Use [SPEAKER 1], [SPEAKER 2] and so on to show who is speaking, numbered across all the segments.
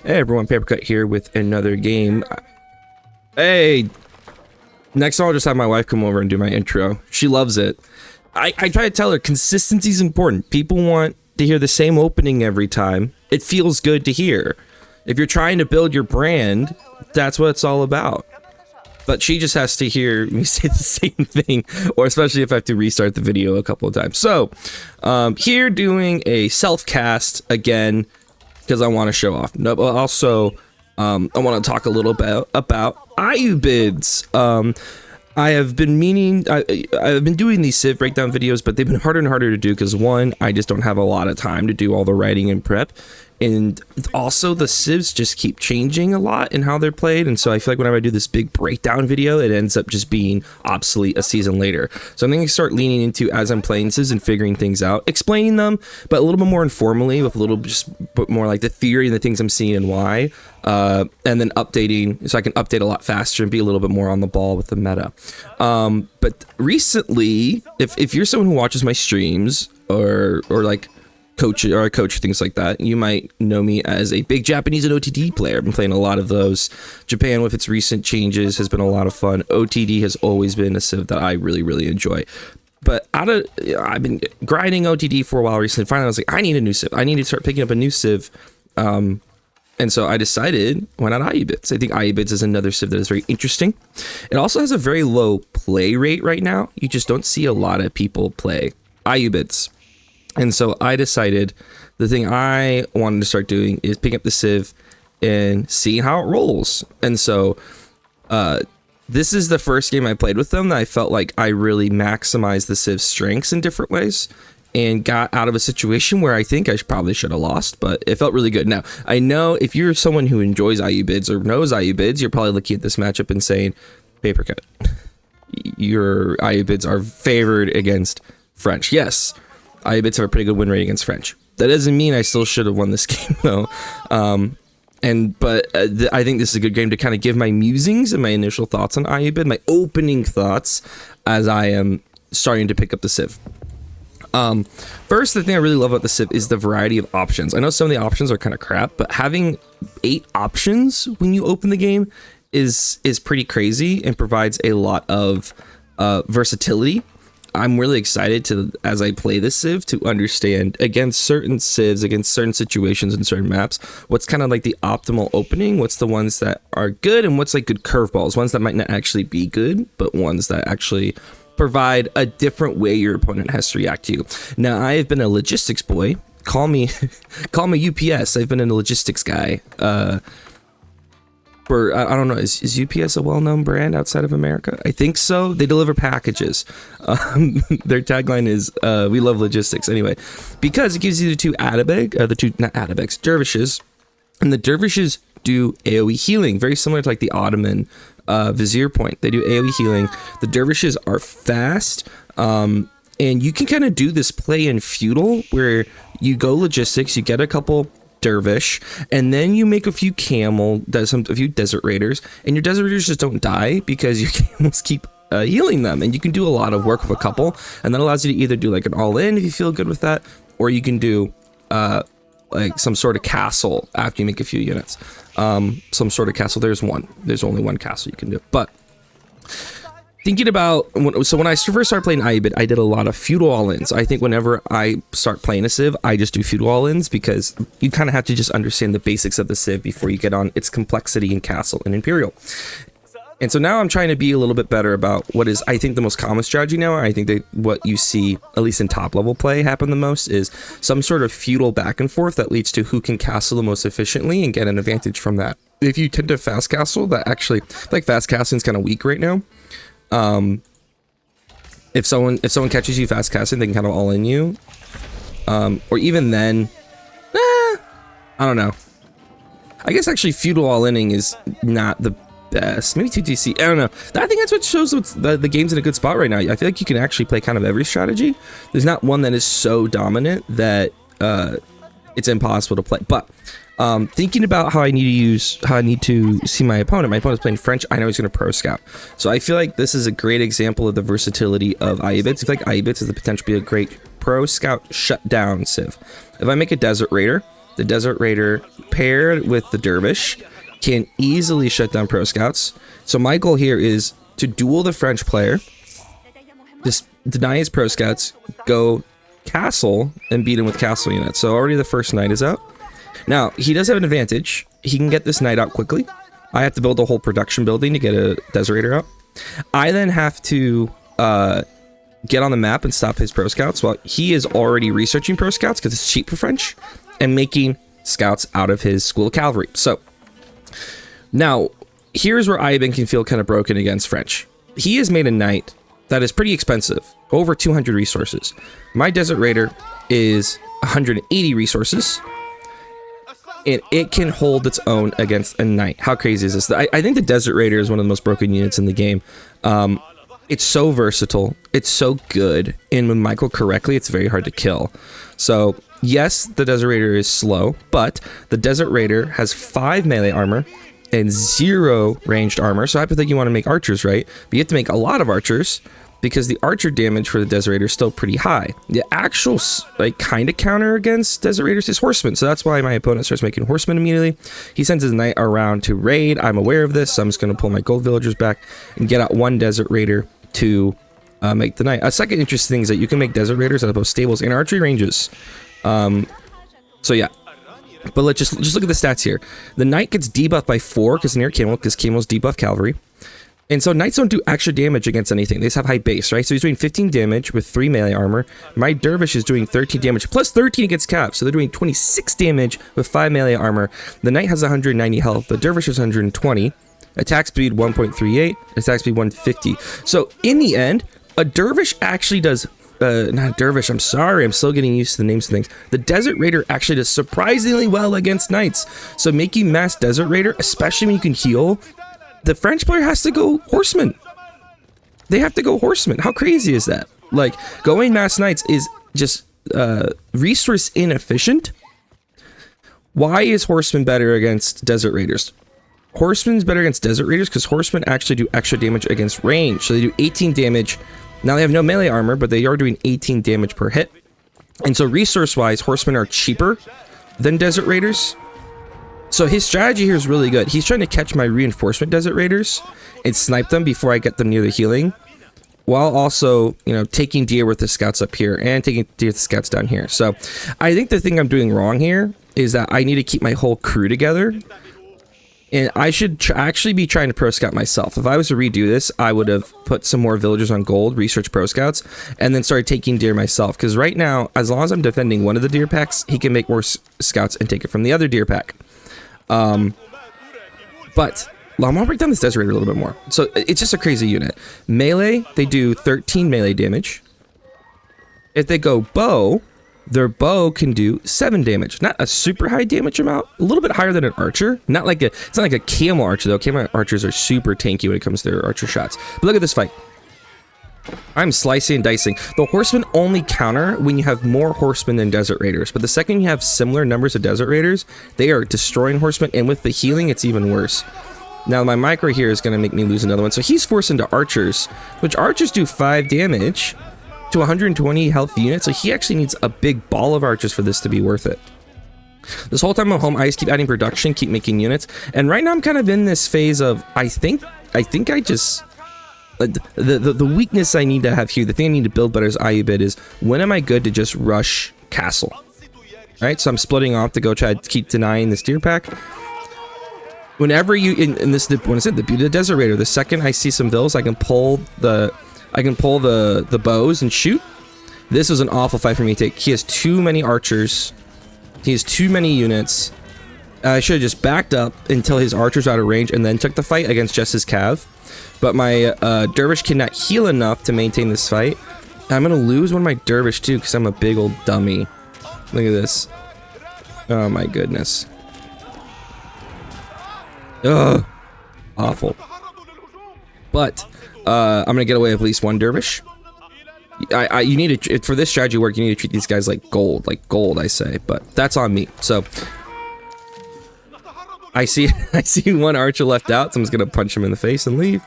[SPEAKER 1] Hey everyone, Papercut here with another game. Hey, next I'll just have my wife come over and do my intro. She loves it. I try to tell her consistency is important. People want to hear the same opening every time. It feels good to hear. If you're trying to build your brand, that's what it's all about. But she just has to hear me say the same thing, or especially if I have to restart the video a couple of times. So, here doing a self-cast again, because I want to show off. No, but also, I want to talk a little bit about Ayyubids. I have been meaning, I've been doing these Civ breakdown videos, but they've been harder and harder to do because one, I just don't have a lot of time to do all the writing and prep. And also the Civs just keep changing a lot in how they're played. And so I feel like whenever I do this big breakdown video, it ends up just being obsolete a season later. So I'm going to start leaning into, as I'm playing Civs and figuring things out, explaining them, but a little bit more informally with a little just more like the theory and the things I'm seeing and why. And then updating, so I can update a lot faster and be a little bit more on the ball with the meta. But recently, if you're someone who watches my streams or like I coach things like that, you might know me as a big Japanese and OTD player. I've been playing a lot of those. Japan with its recent changes has been a lot of fun. OTD has always been a Civ that I really enjoy. But I've been grinding OTD for a while recently. Finally, I was like, I need a new Civ. I need to start picking up a new Civ. And so I decided, why not Ayyubids? I think Ayyubids is another Civ that is very interesting. It also has a very low play rate right now. You just don't see a lot of people play Ayyubids. And so I decided the thing I wanted to start doing is picking up the Civ and seeing how it rolls. And so this is the first game I played with them that I felt like I really maximized the Civ's strengths in different ways and got out of a situation where I think I probably should have lost, but it felt really good. Now, I know if you're someone who enjoys Ayyubids or knows Ayyubids, you're probably looking at this matchup and saying, Papercut, your Ayyubids are favored against French. Yes. Ayyubids have a pretty good win rate against French. That doesn't mean I still should have won this game though. But I think this is a good game to kind of give my musings and my initial thoughts on Ayyubid, my opening thoughts as I am starting to pick up the Civ. First, the thing I really love about the Civ is the variety of options. I know some of the options are kind of crap, but having 8 options when you open the game is pretty crazy and provides a lot of versatility. I'm really excited to, as I play this Civ, to understand against certain Civs, against certain situations and certain maps, what's kind of like the optimal opening, what's the ones that are good, and what's like good curveballs, ones that might not actually be good, but ones that actually provide a different way your opponent has to react to you. Now, I have been a logistics boy. Call me UPS. I've been a logistics guy. I don't know, is UPS a well-known brand outside of America? I think so. They deliver packages. Their tagline is, we love logistics. Anyway, because it gives you the dervishes. And the dervishes do AoE healing, very similar to like the Ottoman Vizier point. They do AoE healing. The dervishes are fast. And you can kind of do this play in Feudal where you go logistics, you get a couple dervish, and then you make a few a few desert raiders, and your desert raiders just don't die because your camels keep healing them, and you can do a lot of work with a couple, and that allows you to either do like an all-in if you feel good with that, or you can do like some sort of castle after you make a few units. Some sort of castle. There's only one castle you can do. But thinking about, when I first started playing Ayyubid, I did a lot of feudal all-ins. I think whenever I start playing a Civ, I just do feudal all-ins because you kind of have to just understand the basics of the Civ before you get on its complexity in castle and imperial. And so now I'm trying to be a little bit better about what is, I think, the most common strategy now. I think that what you see, at least in top level play, happen the most is some sort of feudal back and forth that leads to who can castle the most efficiently and get an advantage from that. If you tend to fast castle, that actually, like fast casting is kind of weak right now. If someone catches you fast casting, they can kind of all in you. Or even then, I don't know. I guess actually feudal all-inning is not the best. Maybe 2TC, I don't know. I think that's what shows the game's in a good spot right now. I feel like you can actually play kind of every strategy. There's not one that is so dominant that it's impossible to play. But thinking about how I need to see my opponent. My opponent's playing French. I know he's going to pro scout. So I feel like this is a great example of the versatility of Ayyubids. I feel like Ayyubids has the potential to be a great pro scout shutdown Civ. If I make a desert raider, the Desert Raider paired with the Dervish can easily shut down Pro Scouts. So my goal here is to duel the French player, just deny his Pro Scouts, go castle, and beat him with castle units. So already the first knight is out. Now, he does have an advantage. He can get this knight out quickly. I have to build a whole production building to get a Desert Raider out. I then have to get on the map and stop his Pro Scouts while he is already researching Pro Scouts because it's cheap for French and making scouts out of his school of cavalry. So now here's where Ayyubid can feel kind of broken against French. He has made a knight that is pretty expensive, over 200 resources. My Desert Raider is 180 resources, and it can hold its own against a knight. How crazy is this? I think the Desert Raider is one of the most broken units in the game. It's so versatile. It's so good. And when Michael correctly, it's very hard to kill. So yes, the Desert Raider is slow, but the Desert Raider has 5 melee armor and 0 ranged armor. So I think you want to make archers, right? But you have to make a lot of archers because the archer damage for the Desert Raider is still pretty high. The actual like kind of counter against Desert Raiders is horsemen. So that's why my opponent starts making horsemen immediately. He sends his knight around to raid. I'm aware of this, so I'm just going to pull my gold villagers back and get out one Desert Raider to make the knight. A second interesting thing is that you can make Desert Raiders out of both stables and archery ranges. So yeah. But let's just look at the stats here. The knight gets debuffed by 4 because near camel, because camel's debuff cavalry. And so knights don't do extra damage against anything. They just have high base, right? So he's doing 15 damage with 3 melee armor. My dervish is doing 13 damage plus 13 against cap. So they're doing 26 damage with 5 melee armor. The knight has 190 health. The dervish is 120. Attack speed 1.38. Attack speed 150. So in the end, a dervish actually does... not a dervish, I'm sorry, I'm still getting used to the names of things. The Desert Raider actually does surprisingly well against knights. So making mass Desert Raider, especially when you can heal, the French player has to go horseman. They have to go horseman. How crazy is that? Like, going mass knights is just resource inefficient. Why is horseman better against Desert Raiders? Horseman's better against Desert Raiders because horsemen actually do extra damage against range. So they do 18 damage. Now they have no melee armor, but they are doing 18 damage per hit. And so resource-wise, horsemen are cheaper than Desert Raiders. So his strategy here is really good. He's trying to catch my reinforcement Desert Raiders and snipe them before I get them near the healing, while also, you know, taking deer with the scouts up here and taking deer with the scouts down here. So I think the thing I'm doing wrong here is that I need to keep my whole crew together. And I should actually be trying to pro scout myself. If I was to redo this, I would have put some more villagers on gold, research pro scouts, and then started taking deer myself. Because right now, as long as I'm defending one of the deer packs, he can make more scouts and take it from the other deer pack. But I'm gonna break down this Desert Raider a little bit more. So it's just a crazy unit. Melee, they do 13 melee damage. If they go bow, their bow can do 7 damage. Not a super high damage amount, a little bit higher than an archer. It's not like a camel archer though. Camel archers are super tanky when it comes to their archer shots. But look at this fight. I'm slicing and dicing. The horsemen only counter when you have more horsemen than Desert Raiders. But the second you have similar numbers of Desert Raiders, they are destroying horsemen. And with the healing, it's even worse. Now my micro here is going to make me lose another one. So he's forced into archers, which archers do 5 damage to 120 health units. So he actually needs a big ball of archers for this to be worth it. This whole time I'm home, I just keep adding production, keep making units. And right now I'm kind of in this phase of, I think I just... The weakness I need to have here, the thing I need to build better as Ayyubid is, when am I good to just rush castle? Alright, so I'm splitting off to go try to keep denying this deer pack. Whenever you, when it's in the beauty of the Desert Raider, the second I see some vills, I can pull the bows and shoot. This was an awful fight for me to take. He has too many archers. He has too many units. I should have just backed up until his archers are out of range and then took the fight against just his cav. But my dervish cannot heal enough to maintain this fight. I'm gonna lose one of my dervish too because I'm a big old dummy. Look at this. Oh my goodness. Ugh. Awful. But I'm gonna get away with at least one dervish. You need to, for this strategy work, you need to treat these guys like gold, I say. But that's on me. So I see one archer left out, so I'm just gonna punch him in the face and leave.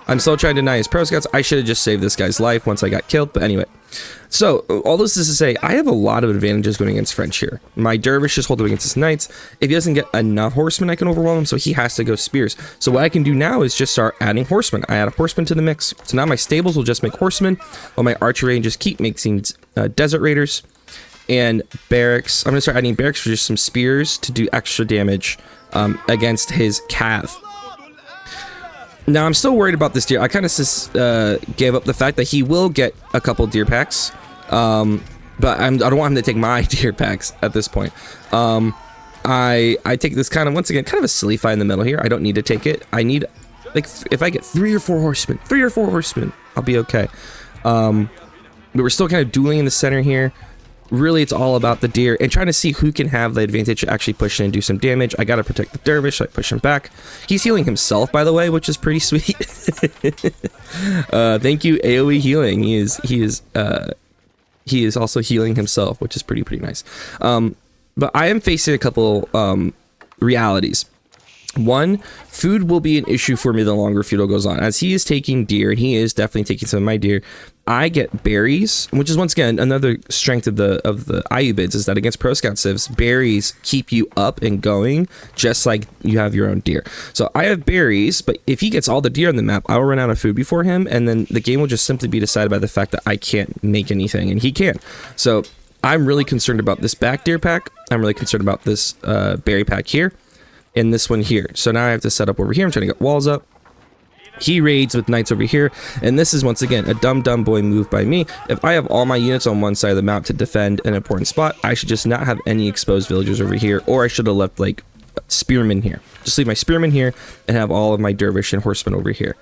[SPEAKER 1] I'm still trying to deny his pro scouts. I should have just saved this guy's life once I got killed, but anyway. So all this is to say, I have a lot of advantages going against French here. My dervishes hold up against his knights. If he doesn't get enough horsemen, I can overwhelm him, so he has to go spears. So what I can do now is just start adding horsemen. I add a horseman to the mix. So now my stables will just make horsemen, while my archery just keep making desert raiders and barracks. I'm gonna start adding barracks for just some spears to do extra damage against his cav. Now I'm still worried about this deer. I kind of gave up the fact that he will get a couple deer packs, but I don't want him to take my deer packs at this point. I take this kind of, once again, kind of a silly fight in the middle here. I don't need to take it. I need, like, if I get 3 or 4 horsemen, I'll be okay. But we're still kind of dueling in the center here. Really, it's all about the deer and trying to see who can have the advantage to actually push in and do some damage. I gotta protect the dervish, so I push him back. He's healing himself, by the way, which is pretty sweet. Thank you, AoE healing. He is also healing himself, which is pretty nice. But I am facing a couple realities. One, food will be an issue for me the longer Feudal goes on. As he is taking deer, and he is definitely taking some of my deer, I get berries, which is once again another strength of the Ayyubids, is that against pro scout civs, berries keep you up and going, just like you have your own deer. So I have berries, but if he gets all the deer on the map, I will run out of food before him, and then the game will just simply be decided by the fact that I can't make anything, and he can. So I'm really concerned about this back deer pack. I'm really concerned about this berry pack here, and this one here. So now I have to set up over here. I'm trying to get walls up. He raids with knights over here, and this is once again a dumb boy move by me. If I have all my units on one side of the map to defend an important spot, I should just not have any exposed villagers over here, or I should have left like spearmen here. Just leave my spearmen here and have all of my dervish and horsemen over here.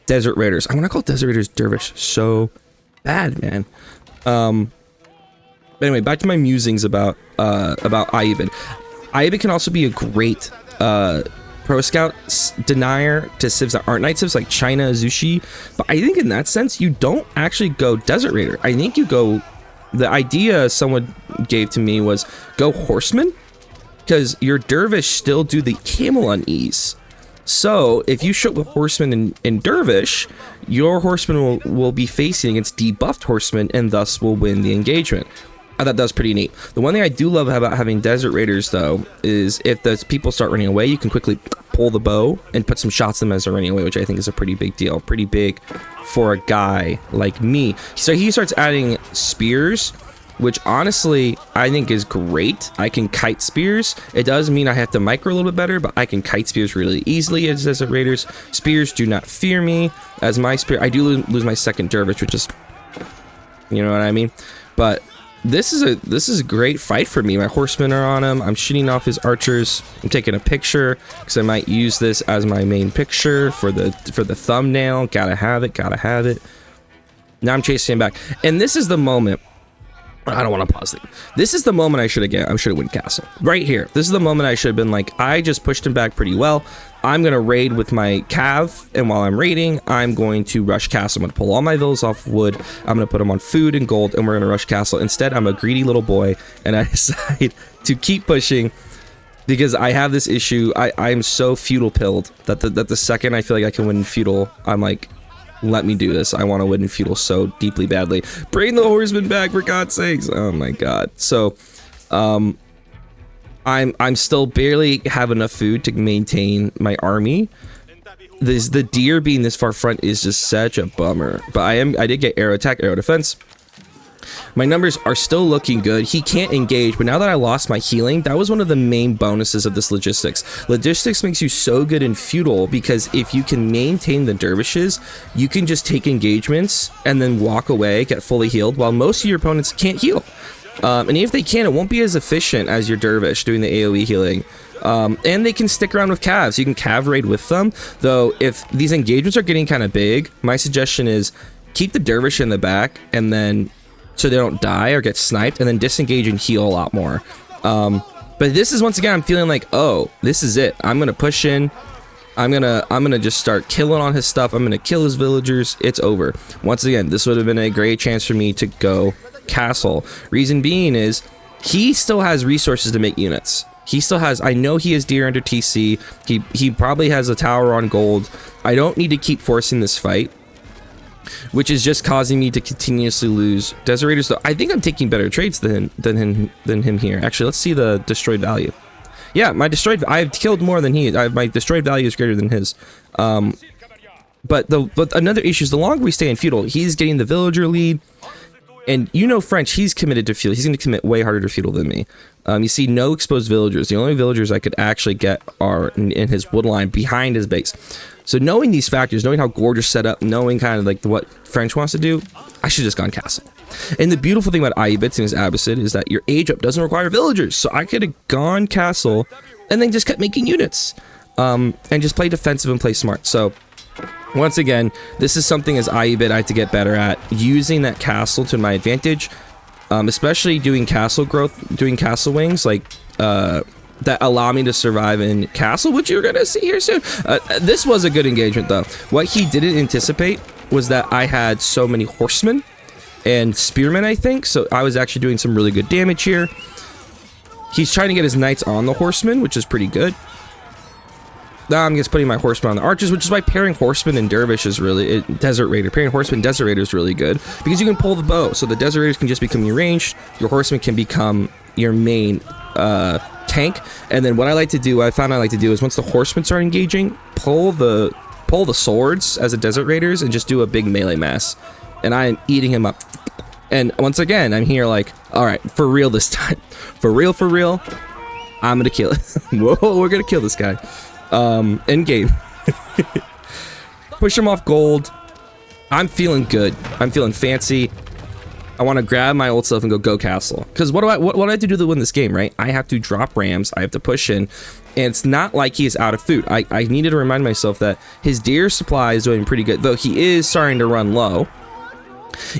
[SPEAKER 1] Desert raiders. I want to call desert raiders dervish so bad, man. But anyway, back to my musings about Ayyubid. Ayyubid can also be a great pro scout denier to civs that aren't night civs, like China, Zushi. But I think in that sense, you don't actually go desert raider. I think you go, the idea someone gave to me was go horseman, because your dervish still do the camel unease. So if you show up with horsemen and dervish, your horsemen will be facing against debuffed horsemen and thus will win the engagement. I thought that was pretty neat. The one thing I do love about having desert raiders, though, is if the people start running away, you can quickly pull the bow and put some shots at them as they're running away, which I think is a pretty big deal. Pretty big for a guy like me. So he starts adding spears, which honestly I think is great. I can kite spears. It does mean I have to micro a little bit better, but I can kite spears really easily as desert raiders. Spears do not fear me as my spear. I do lose my second dervish, which is, you know what I mean? But this is a great fight for me. My horsemen are on him. I'm shooting off his archers. I'm taking a picture because I might use this as my main picture for the thumbnail. Gotta have it. Now I'm chasing him back, and this is the moment. I don't want to pause it. This is the moment I should have win castle right here. This is the moment I should have been like, I just pushed him back pretty well. I'm gonna raid with my cav, and while I'm raiding, I'm going to rush castle. I'm gonna pull all my villas off wood. I'm gonna put them on food and gold, and we're gonna rush castle. Instead, I'm a greedy little boy, and I decide to keep pushing because I have this issue. I'm so feudal pilled that the second I feel like I can win feudal, I'm like, let me do this. I want to win feudal so deeply badly. Bring the horseman back, for God's sakes. Oh my God. So, I'm still barely have enough food to maintain my army. The deer being this far front is just such a bummer. But I did get arrow attack, arrow defense. My numbers are still looking good. He can't engage, but now that I lost my healing, that was one of the main bonuses of this logistics. Logistics makes you so good in feudal because if you can maintain the dervishes, you can just take engagements and then walk away, get fully healed, while most of your opponents can't heal. And if they can, it won't be as efficient as your dervish doing the AoE healing. And they can stick around with calves. You can cav raid with them, though if these engagements are getting kind of big, my suggestion is keep the dervish in the back and then so they don't die or get sniped, and then disengage and heal a lot more. But this is, once again, I'm feeling like, oh, this is it. I'm gonna push in. I'm gonna just start killing on his stuff. I'm gonna kill his villagers. It's over. Once again, this would have been a great chance for me to go castle. Reason being is he still has resources to make units. He still has, I know he has deer under TC. He probably has a tower on gold. I don't need to keep forcing this fight. which is just causing me to continuously lose Desert Raiders. So I think I'm taking better trades than him here. Actually, let's see the destroyed value. Yeah, my destroyed, I've killed more than he. My destroyed value is greater than his. But another issue is the longer we stay in Feudal, he's getting the villager lead. And you know French, he's committed to Feudal. He's going to commit way harder to Feudal than me. You see no exposed villagers. The only villagers I could actually get are in his wood line behind his base. So knowing these factors, knowing how gorgeous set up, knowing kind of like what French wants to do, I should have just gone castle. And the beautiful thing about Ayyubids and his Abbassid is that your age up doesn't require villagers. So I could have gone castle and then just kept making units. And just play defensive and play smart. So once again, this is something as Ayyubid I have to get better at, using that castle to my advantage, especially doing castle growth, doing castle wings like that allow me to survive in castle, which you're gonna see here soon. This was a good engagement though. What he didn't anticipate was that I had so many horsemen and spearmen, I think, so I was actually doing some really good damage here. He's trying to get his knights on the horsemen, which is pretty good. Now I'm just putting my horsemen on the archers, which is why pairing horsemen and dervish is really desert raider. Pairing horsemen and desert raider is really good because you can pull the bow, so the desert raiders can just become your ranged. Your horsemen can become your main tank. And then what I like to do, what I found I like to do, is once the horsemen start engaging, pull the swords as a desert raiders and just do a big melee mass. And I am eating him up. And once again, I'm here like, all right, for real this time, for real, I'm gonna kill it. Whoa, we're gonna kill this guy. End game. Push him off gold. I'm feeling good. I'm feeling fancy. I want to grab my old self and go castle. Because what do I have to do to win this game, right? I have to drop rams. I have to push in. And it's not like he is out of food. I needed to remind myself that his deer supply is doing pretty good, though he is starting to run low.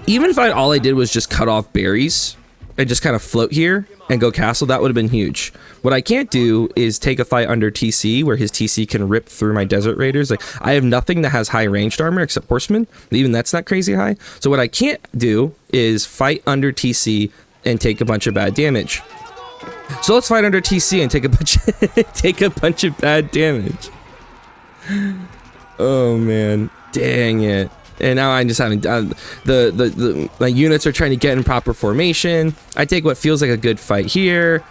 [SPEAKER 1] Even if all I did was just cut off berries and just kind of float here and go castle, that would have been huge. What I can't do is take a fight under TC where his TC can rip through my desert raiders. Like, I have nothing that has high ranged armor except horsemen. Even that's not crazy high. So what I can't do is fight under TC and take a bunch of bad damage. So let's fight under TC and take a bunch of bad damage. Oh man, dang it. And now I'm just having my units are trying to get in proper formation. I take what feels like a good fight here.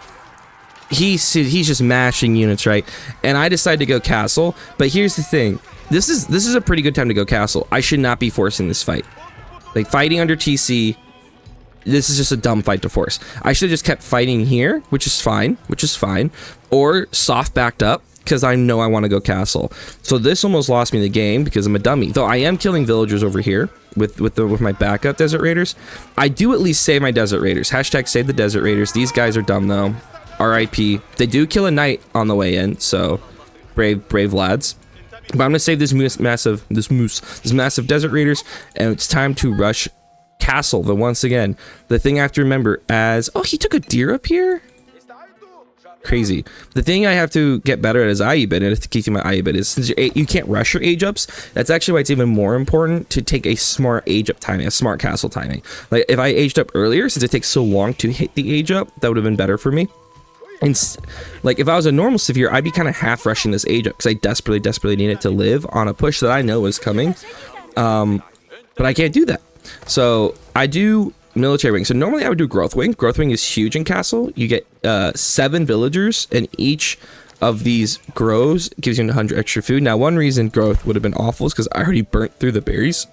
[SPEAKER 1] He's just mashing units, right? And I decide to go castle. But here's the thing: this is a pretty good time to go castle. I should not be forcing this fight. Like fighting under TC, this is just a dumb fight to force. I should have just kept fighting here, which is fine, or soft backed up. Because I know I want to go castle. So this almost lost me the game because I'm a dummy. Though I am killing villagers over here with my backup desert raiders. I do at least save my desert raiders. Hashtag save the desert raiders. These guys are dumb though. RIP. They do kill a knight on the way in, so brave lads. But I'm gonna save this massive desert raiders, and it's time to rush castle. But once again, the thing I have to remember he took a deer up here. Crazy. The thing I have to get better at is Ayyubid, and to keep my Ayyubid is since you can't rush your age ups. That's actually why it's even more important to take a smart age up timing, a smart castle timing. Like if I aged up earlier, since it takes so long to hit the age up, that would have been better for me. And like if I was a normal severe, I'd be kind of half rushing this age up because I desperately need it to live on a push that I know is coming. But I can't do that. So I do military wing. So normally I would do growth wing. Growth wing is huge in castle. You get 7 villagers, and each of these grows gives you 100 extra food. Now one reason growth would have been awful is because I already burnt through the berries,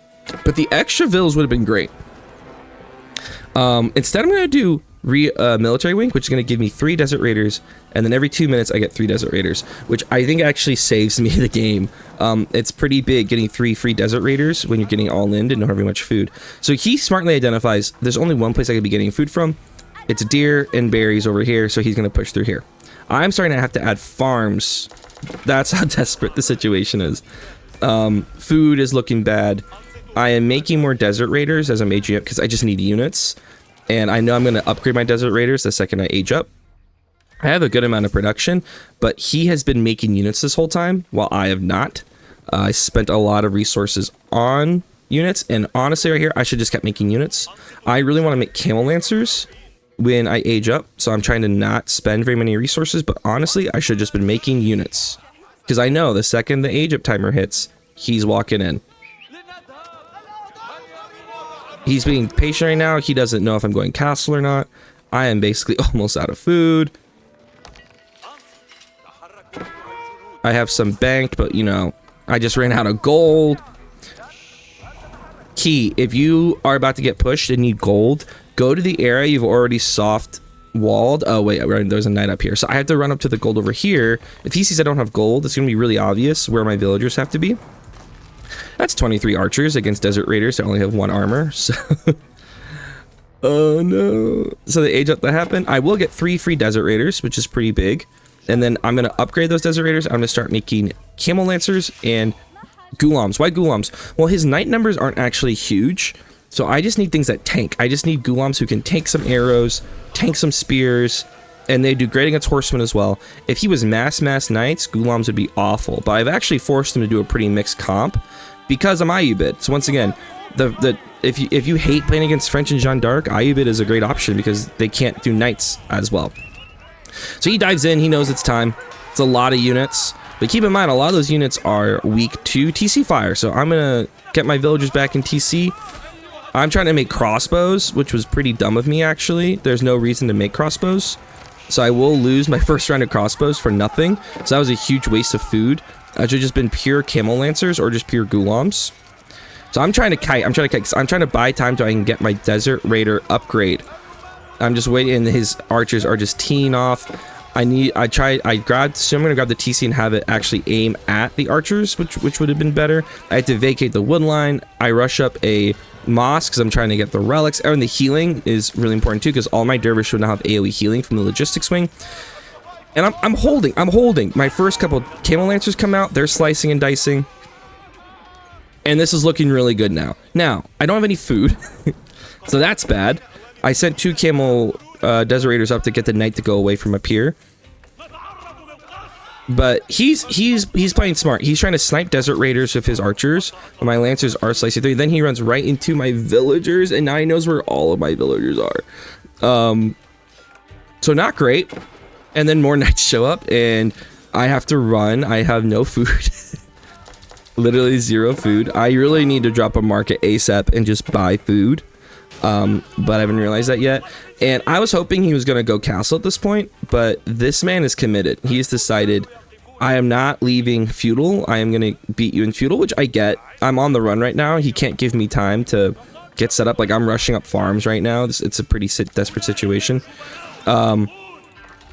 [SPEAKER 1] but the extra vills would have been great. Instead I'm going to do military wing, which is going to give me 3 desert raiders, and then every 2 minutes I get 3 desert raiders, which I think actually saves me the game. It's pretty big getting 3 free desert raiders when you're getting all in and don't have very much food. So he smartly identifies there's only one place I could be getting food from. It's deer and berries over here, so he's going to push through here. I'm starting to have to add farms. That's how desperate the situation is. Food is looking bad. I am making more desert raiders as I'm aging up because I just need units. And I know I'm going to upgrade my desert raiders the second I age up. I have a good amount of production, but he has been making units this whole time while I have not. I spent a lot of resources on units, and honestly right here, I should just kept making units. I really want to make camel lancers when I age up, so I'm trying to not spend very many resources, but honestly, I should have just been making units. Because I know the second the age up timer hits, he's walking in. He's being patient right now. He doesn't know if I'm going castle or not. I am basically almost out of food. I have some banked, but you know, I just ran out of gold. Key, if you are about to get pushed and need gold, go to the area you've already soft walled. Oh wait, there's a knight up here. So I have to run up to the gold over here. If he sees I don't have gold, it's going to be really obvious where my villagers have to be. That's 23 archers against desert raiders that only have 1 armor. So oh no. So the age up that happened. I will get 3 free desert raiders, which is pretty big. And then I'm going to upgrade those desert raiders. I'm going to start making camel lancers and ghulams. Why ghulams? Well, his knight numbers aren't actually huge. So I just need things that tank. I just need ghulams who can tank some arrows, tank some spears, and they do great against horsemen as well. If he was mass knights, ghulams would be awful. But I've actually forced him to do a pretty mixed comp because I'm Ayyubid. So once again, if you hate playing against French and Jeanne d'Arc, Ayyubid is a great option because they can't do knights as well. So he dives in, he knows it's time. It's a lot of units. But keep in mind, a lot of those units are weak to TC fire. So I'm going to get my villagers back in TC. I'm trying to make crossbows, which was pretty dumb of me, actually. There's no reason to make crossbows. So I will lose my first round of crossbows for nothing. So that was a huge waste of food. I should have just been pure camel lancers or just pure ghulams. So I'm trying to kite. I'm trying to buy time so I can get my desert raider upgrade. I'm just waiting, and his archers are just teeing off. So I'm gonna grab the TC and have it actually aim at the archers, which would have been better. I had to vacate the wood line. I rush up a mosque because I'm trying to get the relics. And the healing is really important too, because all my dervish should now have AoE healing from the logistics wing. And I'm holding. My first couple camel lancers come out. They're slicing and dicing. And this is looking really good now. Now, I don't have any food. So that's bad. I sent 2 camel desert raiders up to get the knight to go away from up here. But he's playing smart. He's trying to snipe desert raiders with his archers. But my lancers are slicing through. Then he runs right into my villagers, and now he knows where all of my villagers are. So not great. And then more knights show up, and I have to run. I have no food. Literally 0 food. I really need to drop a market ASAP and just buy food. But I haven't realized that yet. And I was hoping he was going to go castle at this point, but this man is committed. He's decided, I am not leaving Feudal. I am going to beat you in Feudal, which I get. I'm on the run right now. He can't give me time to get set up. Like, I'm rushing up farms right now. It's a pretty desperate situation.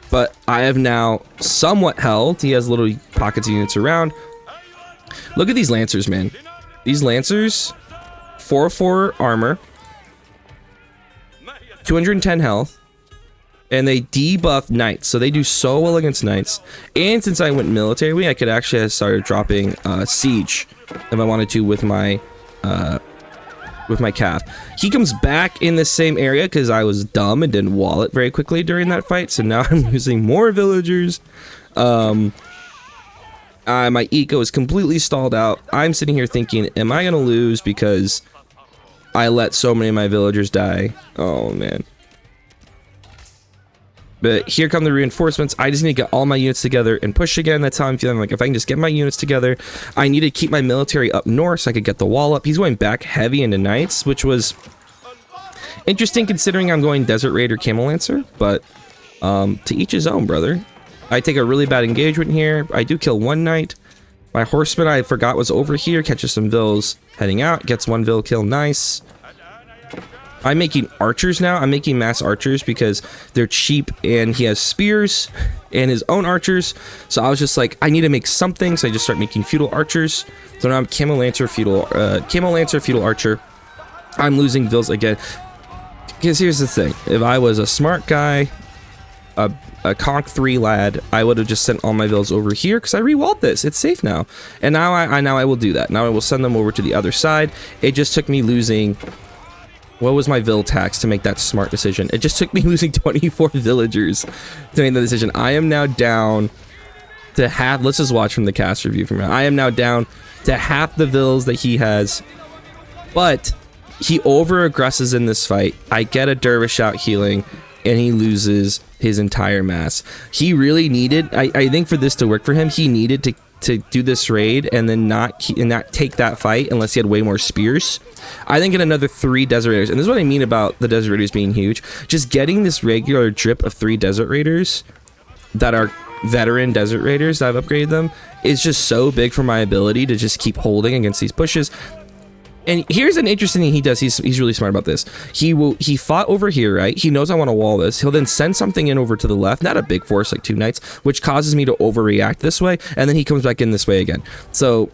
[SPEAKER 1] But I have now somewhat held. He has little pockets of units around. Look at these lancers, man. These lancers, 4/4 armor, 210 health, and they debuff knights, so they do so well against knights. And since I went military, I could actually have started dropping siege if I wanted to with my calf. He comes back in the same area because I was dumb and didn't wall it very quickly during that fight, so now I'm losing more villagers. My eco is completely stalled out. I'm sitting here thinking, am I gonna lose because I let so many of my villagers die? Oh man. But here come the reinforcements. I just need to get all my units together and push again. That's how I'm feeling. Like, if I can just get my units together. I need to keep my military up north so I could get the wall up. He's going back heavy into knights, which was interesting considering I'm going desert raider camel lancer. But to each his own, brother. I take a really bad engagement here. I do kill 1 knight. My horseman I forgot was over here. Catches some vills heading out. Gets 1 vill kill. Nice. I'm making archers now. I'm making mass archers because they're cheap, and he has spears and his own archers. So I was just like, I need to make something. So I just start making feudal archers. So now I'm camel lancer, feudal archer. I'm losing vills again. Because here's the thing. If I was a smart guy, a Conk 3 lad, I would have just sent all my vills over here because I rewalled this. It's safe now. And now I will do that. Now I will send them over to the other side. It just took me losing... What was my vill tax to make that smart decision? It just took me losing 24 villagers to make the decision. I am now down to half... Let's just watch from the cast review from now. I am now down to half the vills that he has. But he over-aggresses in this fight. I get a dervish out healing, and he loses his entire mass. He really needed... I think for this to work for him, he needed to do this raid and then not take that fight unless he had way more spears. I think in another 3 desert raiders, and this is what I mean about the desert raiders being huge, just getting this regular drip of 3 desert raiders that are veteran desert raiders that I've upgraded them is just so big for my ability to just keep holding against these pushes. And here's an interesting thing he does. He's really smart about this. He fought over here, right? He knows I want to wall this. He'll then send something in over to the left, not a big force like 2 knights, which causes me to overreact this way, and then he comes back in this way again. So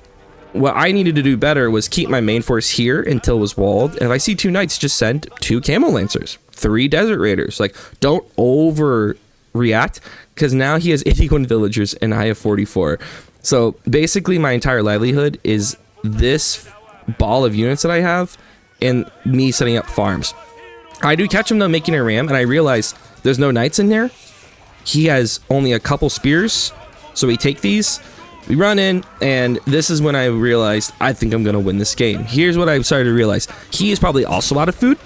[SPEAKER 1] what I needed to do better was keep my main force here until it was walled. And if I see 2 knights, just send 2 camel lancers, 3 desert raiders. Like, don't overreact, because now he has 81 villagers and I have 44. So basically my entire livelihood is this ball of units that I have and me setting up farms. I do catch him though making a ram, and I realize there's no knights in there. He has only a couple spears, so we take these, we run in, and this is when I realized I think I'm gonna win this game. Here's what I started to realize. He is probably also out of food.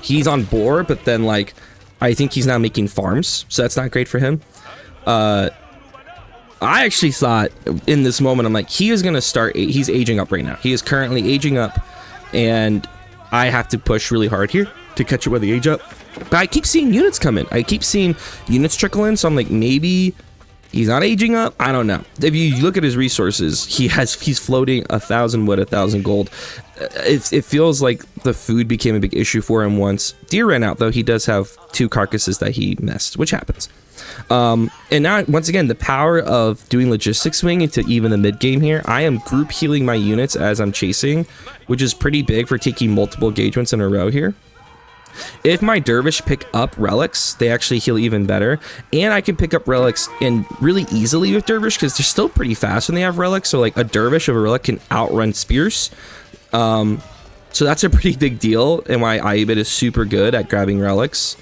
[SPEAKER 1] He's on board, but then like I think he's now making farms, so that's not great for him. I actually thought in this moment, I'm like, he is going to start, he's aging up right now. He is currently aging up, and I have to push really hard here to catch it with the age up. But I keep seeing units come in. I keep seeing units trickle in, so I'm like, maybe he's not aging up. I don't know. If you look at his resources, he's floating 1,000 wood, 1,000 gold. It feels like the food became a big issue for him once deer ran out, though he does have 2 carcasses that he messed, which happens. And now, once again, the power of doing logistics swing into even the mid game here. I am group healing my units as I'm chasing, which is pretty big for taking multiple engagements in a row here. If my dervish pick up relics, they actually heal even better, and I can pick up relics and really easily with dervish because they're still pretty fast when they have relics. So like a dervish of a relic can outrun spears. So that's a pretty big deal, and why Ayyubid is super good at grabbing relics.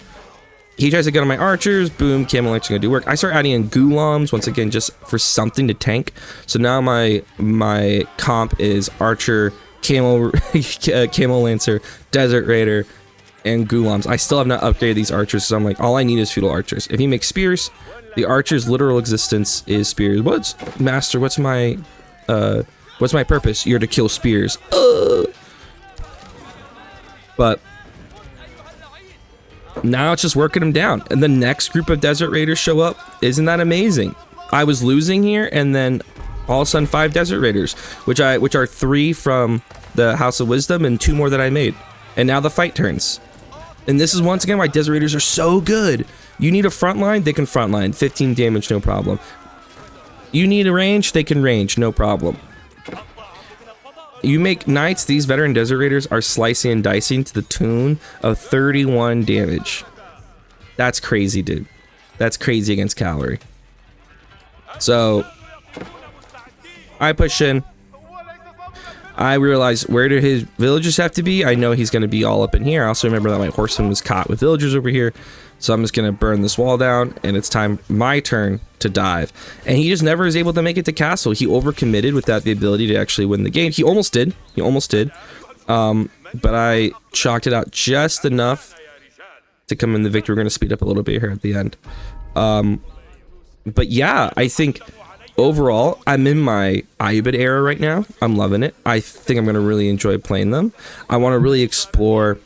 [SPEAKER 1] He tries to get on my archers. Boom, camel lancers gonna do work. I start adding in gulams once again just for something to tank. So now my comp is archer, camel lancer, desert raider, and gulams. I still have not upgraded these archers, so I'm like, all I need is feudal archers. If he makes spears, the archer's literal existence is spears. What's my purpose? You're to kill spears. But now it's just working them down, and the next group of desert raiders show up. Isn't that amazing? I was losing here, and then all of a sudden 5 desert raiders, which are 3 from the House of Wisdom and 2 more that I made, and now the fight turns. And this is once again why desert raiders are so good. You need a front line, they can front line, 15 damage, no problem. You need a range, they can range, no problem. You make knights, these veteran desert raiders are slicing and dicing to the tune of 31 damage. That's crazy, dude. That's crazy against cavalry. So I push in. I realize, where do his villagers have to be? I know he's going to be all up in here. I also remember that my horseman was caught with villagers over here. So I'm just going to burn this wall down, and it's my turn to dive. And he just never is able to make it to castle. He overcommitted without the ability to actually win the game. He almost did. But I chalked it out just enough to come in the victory. We're going to speed up a little bit here at the end. But yeah, I think overall, I'm in my Ayyubid era right now. I'm loving it. I think I'm going to really enjoy playing them. I want to really explore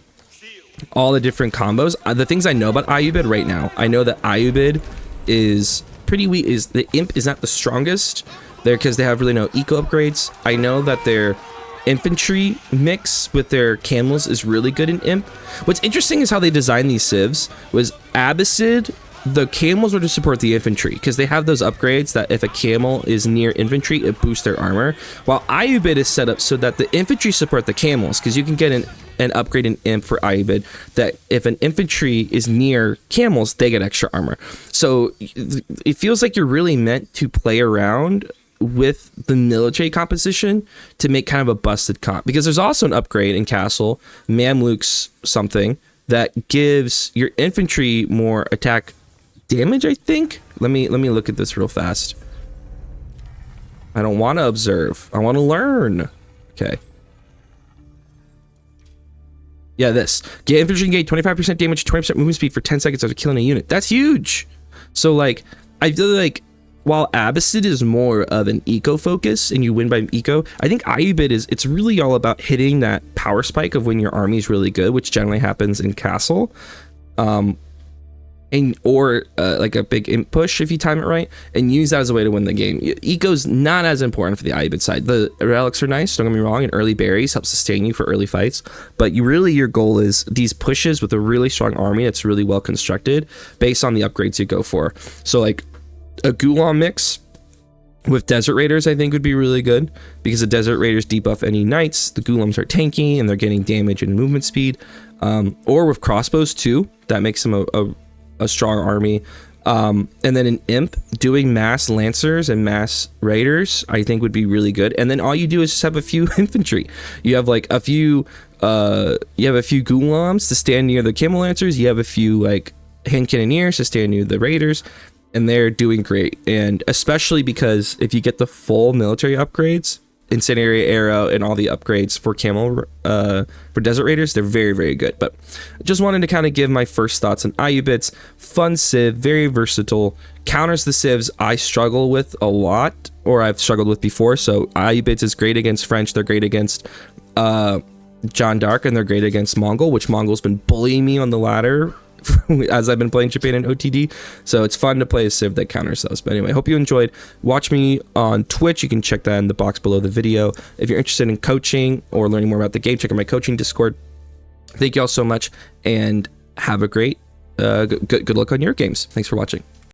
[SPEAKER 1] all the different combos. The things I know about Ayyubid right now, I know that Ayyubid is pretty weak. The imp is not the strongest there because they have really no eco upgrades. I know that their infantry mix with their camels is really good in imp. What's interesting is how they designed these civs was Abbasid. The camels were to support the infantry because they have those upgrades that if a camel is near infantry, it boosts their armor. While Ayyubid is set up so that the infantry support the camels, because you can get an upgrade in imp for Ayyubid that if an infantry is near camels, they get extra armor. So it feels like you're really meant to play around with the military composition to make kind of a busted comp, because there's also an upgrade in castle, Mamluks something, that gives your infantry more attack damage, I think. Let me look at this real fast. I don't want to observe. I want to learn. Okay. Yeah, this. Get infantry engage 25% damage, 20% movement speed for 10 seconds after killing a unit. That's huge. So like, I feel like while Abbasid is more of an eco focus and you win by eco, I think Ayyubid it's really all about hitting that power spike of when your army is really good, which generally happens in castle, or like a big imp push if you time it right, and use that as a way to win the game. Eco's not as important for the Ayyubid side. The relics are nice, don't get me wrong, and early berries help sustain you for early fights, but your goal is these pushes with a really strong army that's really well constructed based on the upgrades you go for. So like a Gulam mix with Desert Raiders I think would be really good, because the Desert Raiders debuff any knights, the Gulams are tanky and they're getting damage and movement speed, or with crossbows too, that makes them a strong army. And then an imp doing mass lancers and mass raiders I think would be really good. And then all you do is just have a few infantry. You have like a few Gulams to stand near the camel lancers, you have a few like hand cannoneers to stand near the raiders, and they're doing great. And especially because if you get the full military upgrades, incendiary arrow and all the upgrades for camel for desert raiders, they're very, very good. But I just wanted to kind of give my first thoughts on Ayyubids. Fun civ, very versatile, counters the civs I struggle with a lot, or I've struggled with before. So Ayyubids is great against French, they're great against Jeanne d'Arc, and they're great against Mongol, which Mongol's been bullying me on the ladder as I've been playing Japan and OTD, so it's fun to play a civ that counters those. But anyway, hope you enjoyed. Watch me on Twitch, you can check that in the box below the video. If you're interested in coaching or learning more about the game, check out my coaching Discord. Thank you all so much, and have a great good luck on your games. Thanks for watching.